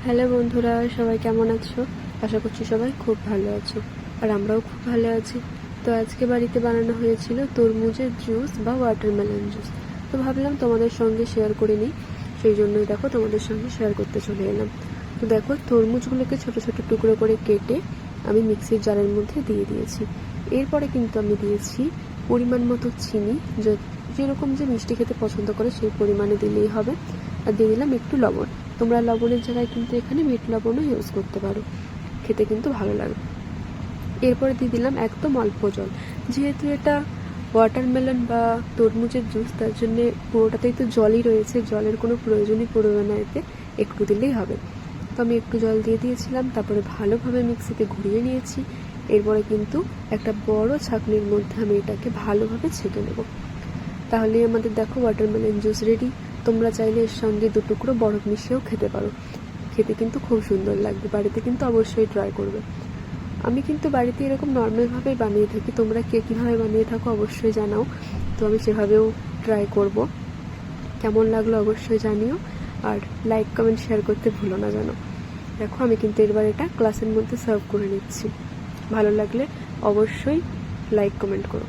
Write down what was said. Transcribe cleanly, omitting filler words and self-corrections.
Hello বন্ধুরা, সবাই কেমন আছো? আশা করছি সবাই খুব ভালো আছো, আর আমরাও খুব ভালো আছি। তো আজকে বাড়িতে বানানো হয়েছিল তরমুজের জুস বা ওয়াটারমেলন জুস। তো ভাবলাম তোমাদের সঙ্গে শেয়ার করে নিই, সেই জন্যই দেখো তোমাদের সঙ্গে শেয়ার করতে চলে এলাম। তো দেখো, তরমুজগুলোকে ছোট ছোট টুকরো করে কেটে আমি মিক্সির জারের মধ্যে দিয়ে দিয়েছি। এরপরে কিন্তু আমি দিয়েছি পরিমাণ মতো চিনি, যেরকম যে মিষ্টি খেতে পছন্দ করে সেই পরিমাণে দিলেই হবে। আর দিয়ে দিলাম একটু লবণ। তোমরা লবণের জায়গায় কিন্তু এখানে বিট লবণও ইউজ করতে পারো, খেতে কিন্তু ভালো লাগে। এরপরে দিয়ে দিলাম একদম অল্প জল, যেহেতু এটা ওয়াটারমেলন বা তরমুজের জুস, তার জন্য পুরোটাতেই তো জলই রয়েছে, জলের কোনো প্রয়োজনই পড়বে না, এতে একটু দিলেই হবে। তো আমি একটু জল দিয়ে দিয়েছিলাম, তারপরে ভালোভাবে মিক্সিতে ঘুরিয়ে নিয়েছি। এরপরে কিন্তু একটা বড় ছাঁকনির মধ্যে আমি এটাকে ভালোভাবে ছেঁকে নেব। তাহলেই আমাদের দেখো ওয়াটারমেলন জুস রেডি। তোমরা চাইলে এর সঙ্গে 2 টুকরো বরফ মিশিয়েও খেতে পারো, খেতে কিন্তু খুব সুন্দর লাগবে। বাড়িতে কিন্তু অবশ্যই ট্রাই করবে। আমি কিন্তু বাড়িতে এরকম নর্মালভাবেই বানিয়ে থাকি, তোমরা কে কীভাবে বানিয়ে থাকো অবশ্যই জানাও। তো আমি সেভাবেও ট্রাই করব। কেমন লাগলো অবশ্যই জানিও, আর লাইক কমেন্ট শেয়ার করতে ভুলো না যেন। দেখো, আমি কিন্তু এবার এটা গ্লাসের মধ্যে সার্ভ করে নিচ্ছি। ভালো লাগলে অবশ্যই লাইক কমেন্ট করো।